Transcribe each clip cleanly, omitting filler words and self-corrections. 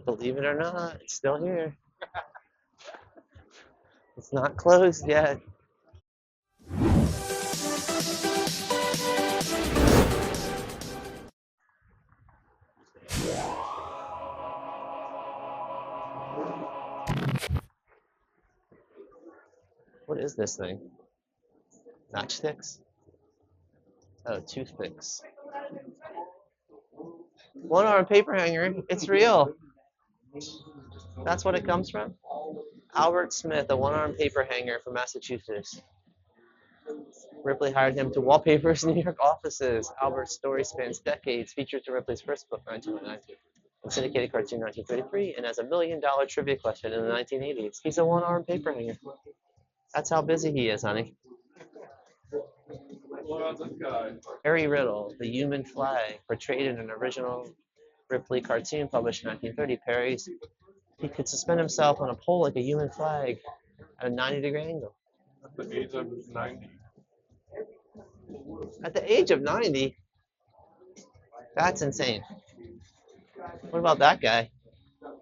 Believe it or not, it's still here. It's not closed yet. What is this thing? Matchsticks? Oh, toothpicks. One-arm paper hanger. It's real. That's what it comes from? Albert Smith, a one-arm paper hanger from Massachusetts. Ripley hired him to wallpaper his New York offices. Albert's story spans decades, features in Ripley's first book, 1990, a syndicated cartoon, 1933, and as a $1 million trivia question in the 1980s. He's a one-arm paper hanger. That's how busy he is, honey. Harry Riddle, the human flag, portrayed in an original Ripley cartoon published in 1930. He could suspend himself on a pole like a human flag at a 90-degree angle. At the age of 90. At the age of 90? That's insane. What about that guy?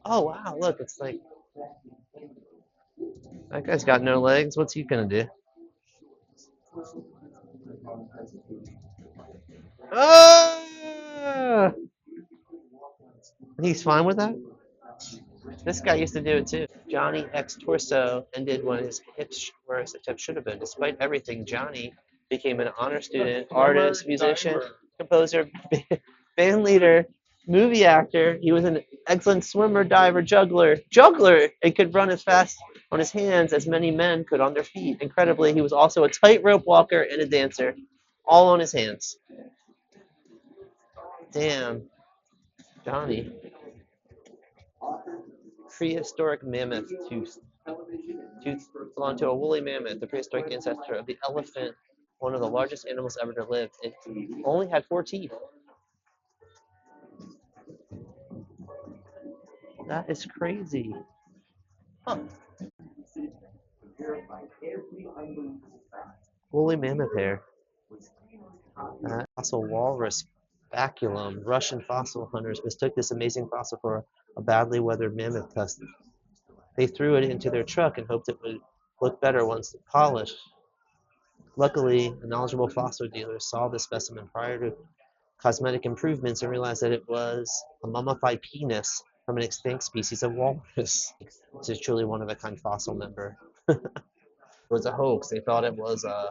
Oh, wow, look, it's like... That guy's got no legs. What's he gonna do? Ah! He's fine with that? This guy used to do it too. Johnny X Torso ended when his hips where his hips should have been. Despite everything, Johnny became an honor student, artist, musician, composer, band leader, movie actor. He was an excellent swimmer, diver, juggler, and could run as fast on his hands as many men could on their feet. Incredibly, he was also a tightrope walker and a dancer, all on his hands. Damn, Johnny. Prehistoric mammoth tooth. Tooth belonged to a woolly mammoth, the prehistoric ancestor of the elephant, one of the largest animals ever to live. It only had 4 teeth. That is crazy. Huh. Woolly mammoth hair. Fossil walrus baculum. Russian fossil hunters mistook this amazing fossil for a badly weathered mammoth tusk. They threw it into their truck and hoped it would look better once polished. Luckily, a knowledgeable fossil dealer saw the specimen prior to cosmetic improvements and realized that it was a mummified penis from an extinct species of walrus. This is truly one of a kind fossil member. It was a hoax. They thought it was a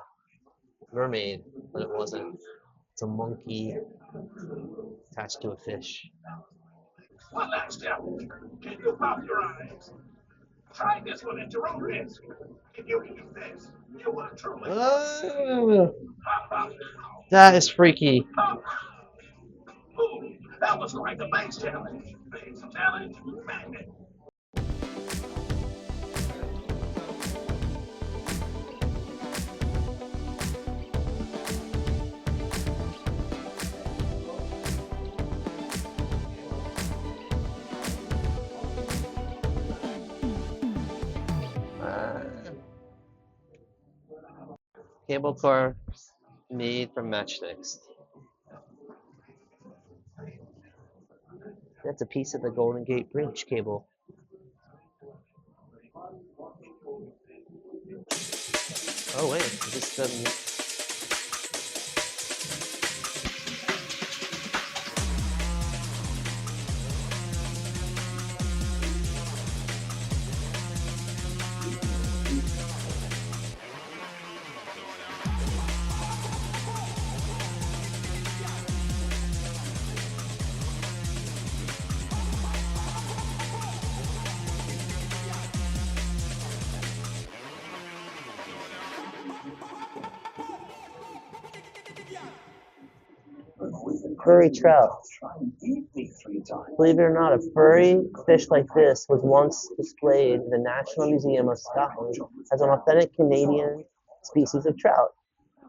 mermaid, but it wasn't. It's a monkey attached to a fish. One last step. Can you pop your eyes? Try this one at your own risk. If you can do this, you will truly. That is freaky. Ooh, that was like the base challenge. Base challenge magnet. Cable car made from matchsticks. That's a piece of the Golden Gate Bridge cable. Oh wait, is this the... Furry trout. Believe it or not, a furry fish like this was once displayed in the National Museum of Scotland as an authentic Canadian species of trout.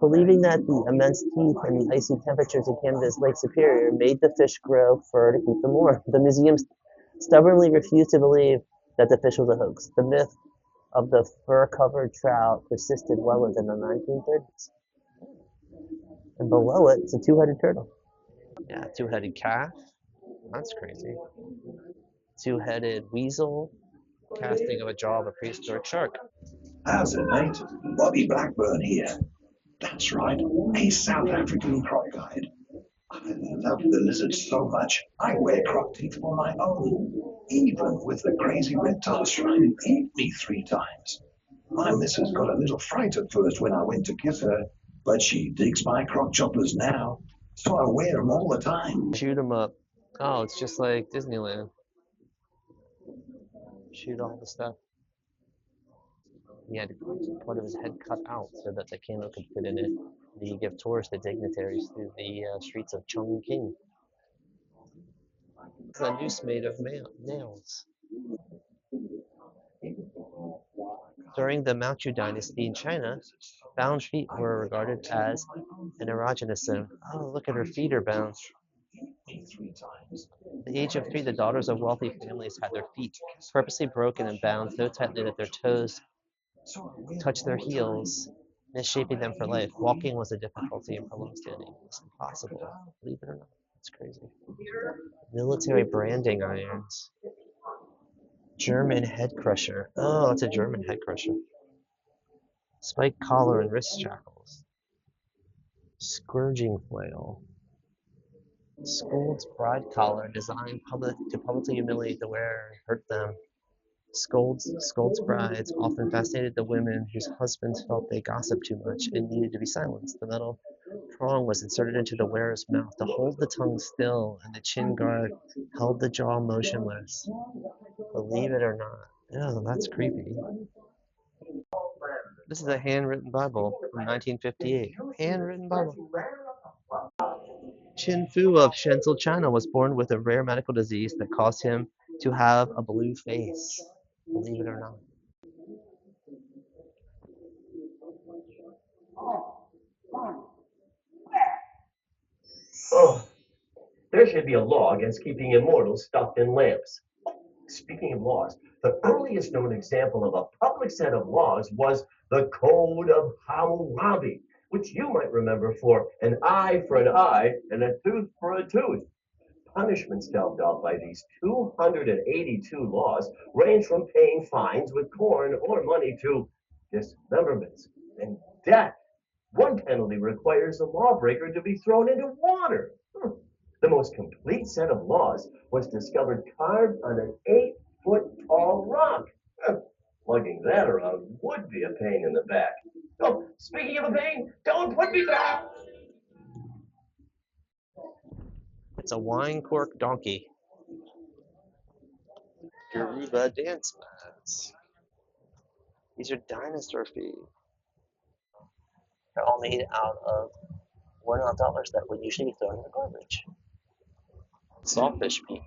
Believing that the immense teeth and the icy temperatures in Canada's Lake Superior made the fish grow fur to keep them warm, the museum stubbornly refused to believe that the fish was a hoax. The myth of the fur-covered trout persisted well into the 1930s. And below it, it's a 2-headed turtle. Yeah, 2-headed calf. That's crazy. two-headed weasel, casting of a jaw of a prehistoric shark. How's it, mate? Bobby Blackburn here. That's right, a South African croc guide. I love the lizards so much, I wear croc teeth for my own, even with the crazy reptiles trying to eat me 3 times. My missus got a little fright at first when I went to kiss her, but she digs my croc choppers now, so I wear them all the time. Shoot 'em up. Oh, it's just like Disneyland. Shoot all the stuff. He had part of his head cut out so that the camera could fit in it. He could give tours to dignitaries through the streets of Chongqing. It's a noose made of nails. During the Manchu dynasty in China, bound feet were regarded as an erogenism. Oh, look at her feet are bound. At the age of 3, the daughters of wealthy families had their feet purposely broken and bound so tightly that their toes touched their heels, misshaping them for life. Walking was a difficulty and prolonged standing was impossible. Believe it or not, it's crazy. Military branding irons. German head crusher. Oh, it's a German head crusher. Spiked collar and wrist shackles. Scourging flail. Scold's bride collar, designed to publicly humiliate the wearer and hurt them. Scold's brides often fascinated the women whose husbands felt they gossiped too much and needed to be silenced. The metal prong was inserted into the wearer's mouth to hold the tongue still, and the chin guard held the jaw motionless. Believe it or not. Oh, that's creepy. This is a handwritten Bible from 1958. Handwritten Bible. Chin Fu of Shenzhou, China was born with a rare medical disease that caused him to have a blue face. Believe it or not. Oh, there should be a law against keeping immortals stuffed in lamps. Speaking of laws, the earliest known example of a public set of laws was the Code of Hammurabi, which you might remember for an eye for an eye and a tooth for a tooth. Punishments dealt out by these 282 laws range from paying fines with corn or money to dismemberments and death. One penalty requires a lawbreaker to be thrown into water. The most complete set of laws was discovered carved on an 8-foot tall rock. Lugging that around would be a pain in the back. Oh, speaking of a pain, don't put me back! It's a wine cork donkey. Yoruba dance mats. These are dinosaur feet. They're all made out of $1 dollars that would usually be thrown in the garbage. Sawfish beak.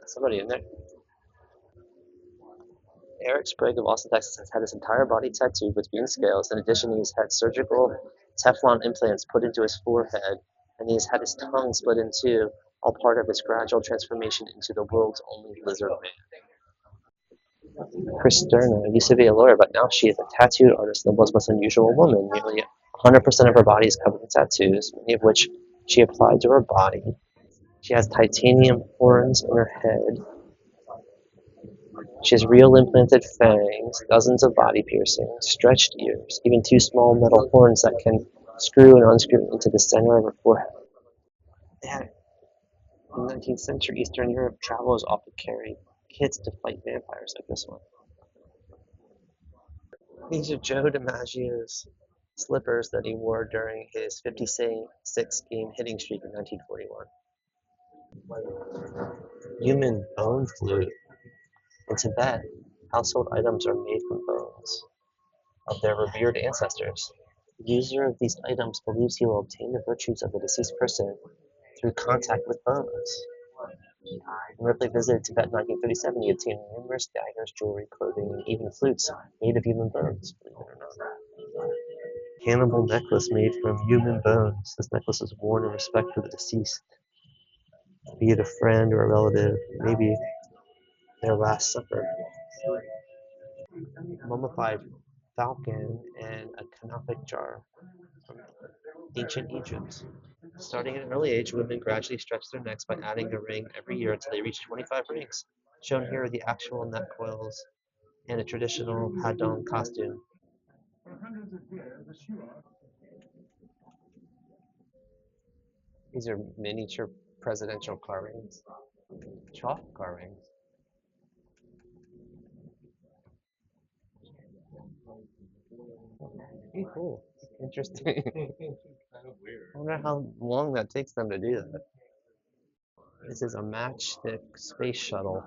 Somebody in there. Eric Sprague of Austin, Texas has had his entire body tattooed with green scales. In addition, he's had surgical Teflon implants put into his forehead, and he's had his tongue split in two, all part of his gradual transformation into the world's only lizard man. Chris Sterner used to be a lawyer, but now she is a tattooed artist and the world's most unusual woman. Nearly 100% of her body is covered in tattoos, many of which she applied to her body. She has titanium horns in her head. She has real implanted fangs, dozens of body piercings, stretched ears, even 2 small metal horns that can screw and unscrew into the center of her forehead. In the 19th century, Eastern Europe, travelers often carried kits to fight vampires like this one. These are Joe DiMaggio's slippers that he wore during his 56-game hitting streak in 1941. Human bone flute. In Tibet, household items are made from bones of their revered ancestors. The user of these items believes he will obtain the virtues of the deceased person through contact with bones. When Ripley visited Tibet in 1937, he obtained numerous daggers, jewelry, clothing, and even flutes made of human bones, believe it or not. Cannibal necklace made from human bones. This necklace is worn in respect for the deceased, be it a friend or a relative, maybe their last supper. Mummified falcon and a canopic jar from ancient Egypt. Starting at an early age, women gradually stretch their necks by adding a ring every year until they reach 25 rings. Shown here are the actual neck coils and a traditional Hadong costume. These are miniature presidential car rings. Chalk car rings. Pretty cool. Interesting. Kind of weird. I wonder how long that takes them to do that. This is a matchstick space shuttle.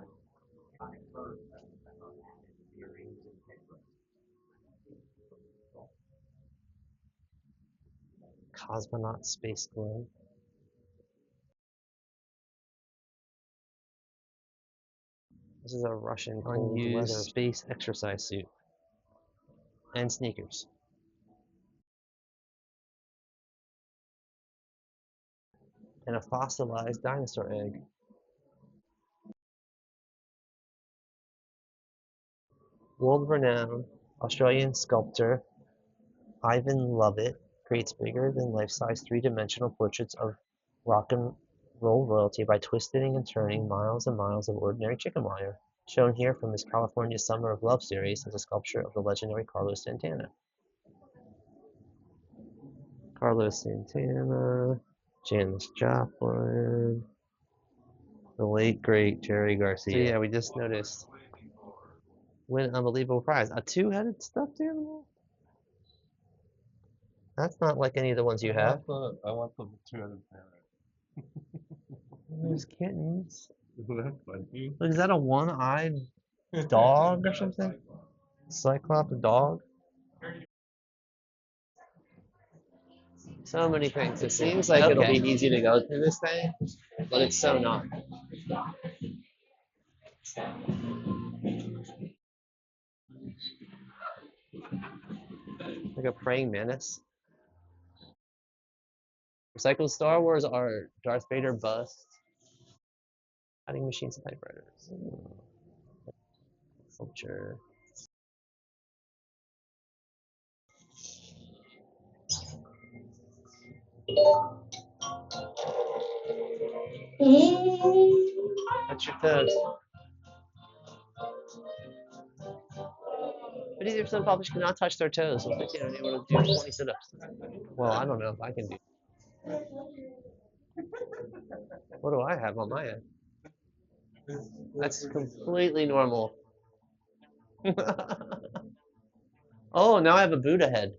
Cosmonaut space globe. This is a Russian unused space exercise suit. And sneakers. And a fossilized dinosaur egg. World-renowned Australian sculptor Ivan Lovett creates bigger than life-size three-dimensional portraits of rock and roll royalty by twisting and turning miles and miles of ordinary chicken wire. Shown here from his California Summer of Love series is a sculpture of the legendary Carlos Santana. Carlos Santana, Janis Joplin, the late great Jerry Garcia. So yeah, we just noticed. Win an unbelievable prize. A two-headed stuffed animal? That's not like any of the ones you have. I want the two-headed parrot. There's kittens. Isn't that funny? Look, is that a one-eyed dog or something? Cyclops dog? So many things. It seems like it'll be easy to go through this thing, but it's so not. Like a praying mantis. Recycled Star Wars art. Darth Vader bust. Cutting machines and typewriters. Sculpture. Touch your toes. 50% publishers cannot touch their toes. So they can't able to do 20 sit-ups. Well, I don't know if I can do. What do I have on my end? That's completely normal. Oh, now I have a Buddha head.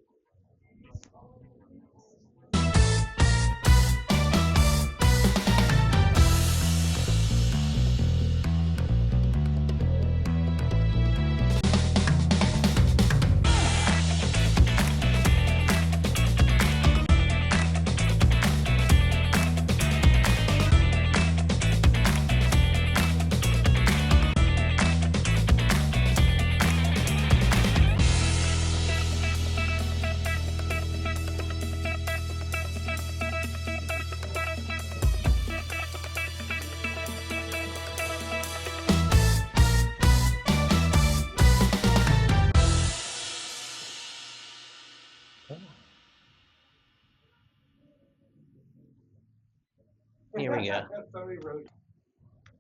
Here we go.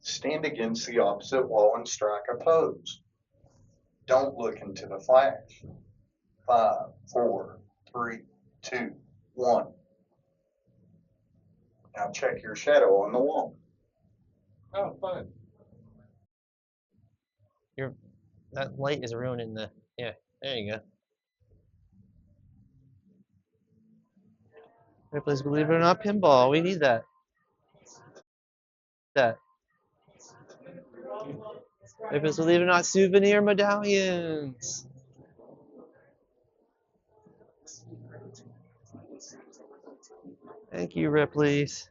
Stand against the opposite wall and strike a pose. Don't look into the flash. 5, 4, 3, 2, 1. Now check your shadow on the wall. Oh, fun. That light is ruining the. Yeah, there you go. Ripley's Believe It or Not pinball. We need that. Ripley's Believe It or Not souvenir medallions. Thank you, Ripley's.